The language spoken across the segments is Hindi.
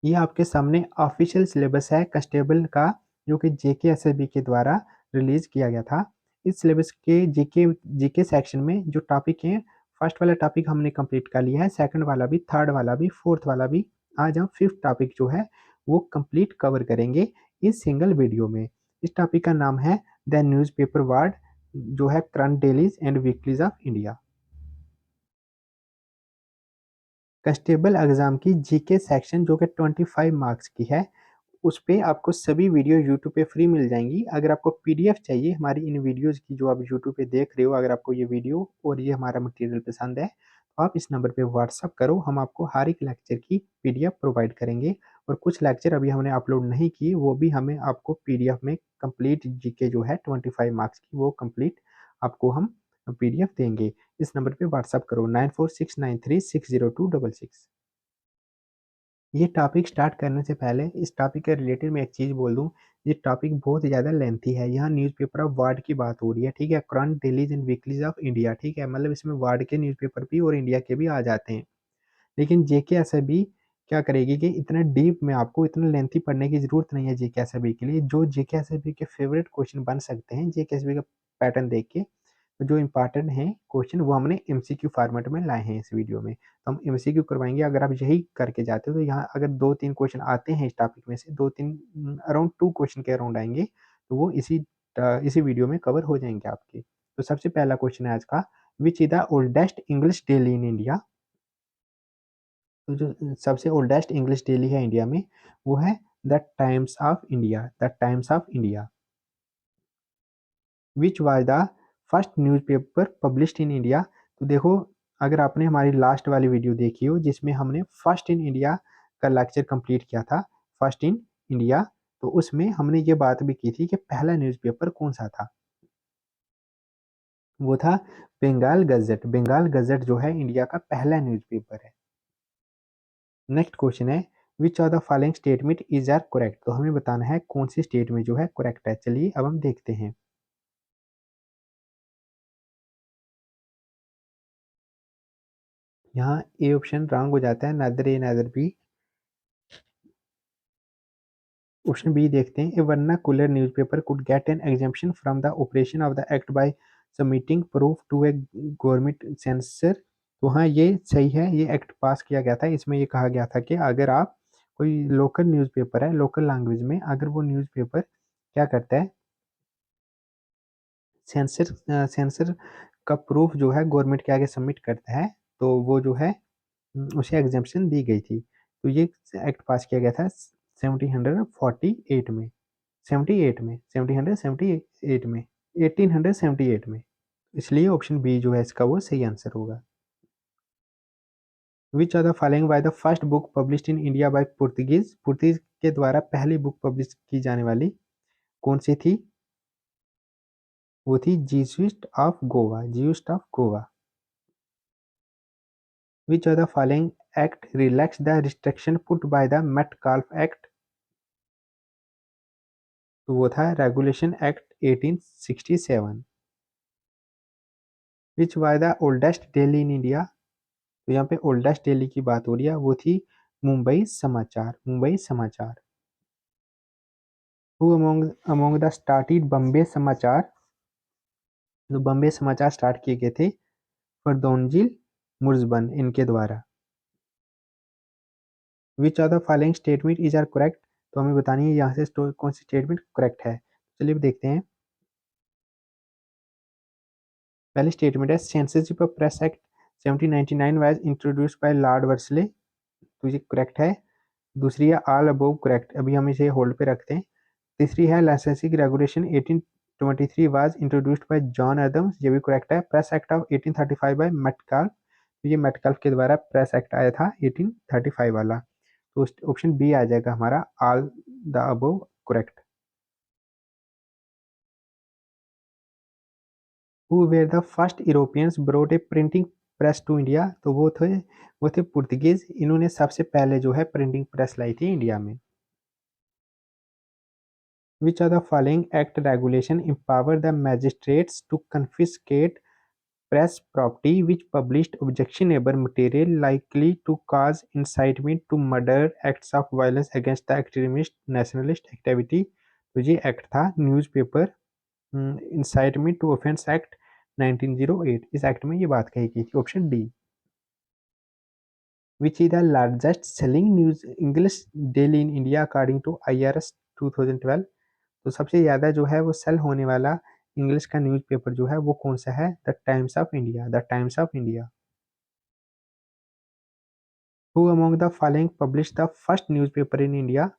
ये आपके सामने ऑफिशियल सिलेबस है कांस्टेबल का, जो कि जेकेएसएसबी के द्वारा रिलीज किया गया था। इस सिलेबस के जीके जीके सेक्शन में जो टॉपिक हैं, फर्स्ट वाला टॉपिक हमने कंप्लीट कर लिया है, सेकंड वाला भी, थर्ड वाला भी, फोर्थ वाला भी। आज हम फिफ्थ टॉपिक जो है वो कंप्लीट कवर करेंगे इस सिंगल वीडियो में। इस टॉपिक का नाम है द न्यूज़पेपर वर्ड, जो है current dailies and weeklies of India. Constable exam की जीके सेक्शन जो कि 25 मार्क्स की है, उस पे आपको सभी वीडियो यूट्यूब पे फ्री मिल जाएंगी। अगर आपको पीडीएफ चाहिए हमारी इन वीडियोस की जो आप यूट्यूब पे देख रहे हो, अगर आपको ये वीडियो और ये हमारा मटेरियल पसंद है तो आप इस नंबर पे व्हाट्सअप करो, हम आपको हर एक लेक्चर की पीडीएफ प्रोवाइड करेंगे। और कुछ लेक्चर अभी हमने अपलोड नहीं किए, वो भी हमें आपको पीडीएफ में कंप्लीट जीके जो है 25 मार्क्स की, वो कंप्लीट आपको हम पीडीएफ देंगे। इस नंबर पे व्हाट्सअप करो 9469360266। ये टॉपिक स्टार्ट करने से पहले इस टॉपिक के रिलेटेड मैं एक चीज़ बोल दूँ। ये टॉपिक बहुत ज़्यादा लेंथी है। यहाँ न्यूज़पेपर ऑफ वर्ड की बात हो रही है, ठीक है? Current dailies and weeklies of India, ठीक है? मतलब इसमें वर्ड के न्यूज़पेपर भी और इंडिया के भी आ जाते हैं। लेकिन जेके एसएबी क्या करेगी कि इतना डीप में आपको इतना लेंथी पढ़ने की ज़रूरत नहीं है जेके एसएबी के लिए। जो जेके एसएबी के फेवरेट क्वेश्चन बन सकते हैं जेके एसएबी का पैटर्न देख के, तो जो इम्पोर्टेंट हैं क्वेश्चन वो हमने एमसीक्यू फॉर्मेट में लाए हैं इस वीडियो में। तो हम एमसीक्यू करवाएंगे। अगर आप यही करके जाते हो तो यहाँ अगर 2-3 क्वेश्चन आते हैं इस टॉपिक में से, 2-3 अराउंड 2 क्वेश्चन के अराउंड आएंगे, तो वो इसी वीडियो में कवर हो जाएंगे आपके। तो सबसे पहला क्वेश्चन है आज का, विच is the oldest English daily in India. तो जो सबसे ओल्डेस्ट इंग्लिश डेली है इंडिया में वो है the times of India, the times of India. Which was the first newspaper published in India. तो देखो, अगर आपने हमारी लास्ट वाली वीडियो देखी हो जिसमें हमने फर्स्ट इन इंडिया का लेक्चर कंप्लीट किया था, फर्स्ट इन इंडिया, तो उसमें हमने ये बात भी की थी कि पहला न्यूज़पेपर कौन सा था। वो था बंगाल गजट। बंगाल गजट जो है इंडिया का पहला न्यूज़पेपर है। नेक्स्ट क्वेश्चन है, which of the following statement is are correct. तो हमें बताना है कौन सी स्टेटमेंट जो है करेक्ट है। चलिए अब हम देखते हैं। यहाँ ए ऑप्शन रॉन्ग हो जाता है, neither A nor B. Option B देखते हैं, a vernacular newspaper could get an exemption from the operation of the act by submitting proof to a government censor. तो हाँ, ये सही है, ये एक्ट पास किया गया था। इसमें ये कहा गया था कि अगर आप कोई लोकल न्यूज़पेपर है, लोकल लैंग्वेज में, अगर वो न्यूज़पेपर क्या करता है, सेंसर सेंसर का प्रूफ जो है गवर्नमेंट के आगे सबमिट करता है, तो वो जो है उसे एग्जेम्पशन दी गई थी। तो ये एक्ट पास किया गया था 1748 में, 78 में, 1778 में, 1878 में। इसलिए ऑप्शन बी जो है इसका वो सही आंसर होगा। Which are the following by the first book published in India by Portuguese. Portuguese के द्वारा पहली बुक पब्लिश की जाने वाली कौन सी थी? वो थी Jesuit of Goa, Jesuit of Goa. Which of the following act relaxed the restriction put by the Metcalfe Act? तो वो था regulation act 1867। Which was the oldest Delhi in India? तो यहाँ पे ओल्डेस्ट दिल्ली की बात हो रही है, वो थी मुंबई समाचार, मुंबई समाचार। Who among the started Bombay समाचार। जो बम्बे समाचार स्टार्ट किए गए थे फरदौनजी मुर्जबन, इनके द्वारा। Which of the following statement is are correct. तो हमें बतानी है यहाँ से कौन सी स्टेटमेंट करेक्ट है। चलिए देखते हैं। पहली स्टेटमेंट है, censorship of press act 1799 was introduced by Lord Wellesley. तो ये करेक्ट है। दूसरी है ऑल अबव करेक्ट, अभी हम इसे होल्ड पे रखते हैं। तीसरी है licensing regulation 1823 was introduced by John Adams, ये भी करेक्ट है। Press act of 1835 by Metcalfe, तो ये मेटकाल्फ के द्वारा प्रेस एक्ट आया था 1835 वाला। तो ऑप्शन बी आ जाएगा हमारा, all the above correct. Who were the first Europeans brought a printing press to India. तो वो थे पुर्तगीज। इन्होंने सबसे पहले जो है प्रिंटिंग प्रेस लाई थी इंडिया में। Which are the following act regulation empower the magistrates to confiscate press property which published objectionable material likely to cause incitement to murder, acts of violence against the extremist nationalist activity। तो ये एक्ट था newspaper incitement to offence act 1908। इस एक्ट में ये बात कही गई थी। Option D. Which is the largest selling news English daily in India according to IRS 2012। तो सबसे ज़्यादा जो है वो सेल होने वाला इंग्लिश का न्यूज़पेपर जो है वो कौन सा है? The times of India. The times of India. Who among the following publish the first newspaper in India.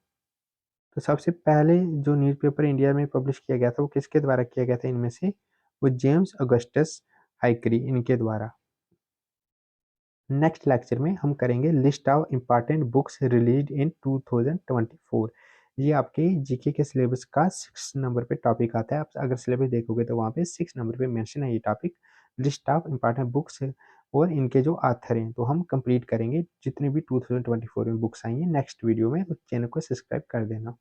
तो सबसे पहले जो न्यूज़पेपर इंडिया में पब्लिश किया गया था वो किसके द्वारा किया गया था इनमें से? वो जेम्स ऑगस्टस हाइकरी इनके द्वारा। नेक्स्ट लेक्चर में हम करेंगे list of important books released in 2024। ये आपके जीके के सिलेबस का 6 नंबर पे टॉपिक आता है। आप अगर सिलेबस देखोगे तो वहाँ पे 6 नंबर पे मेंशन है ये topic, list of important books और इनके जो ऑथर हैं। तो हम कंप्लीट करेंगे जितने भी 2024 में बुक्स आई हैं नेक्स्ट वीडियो में। तो चैनल को सब्सक्राइब कर देना।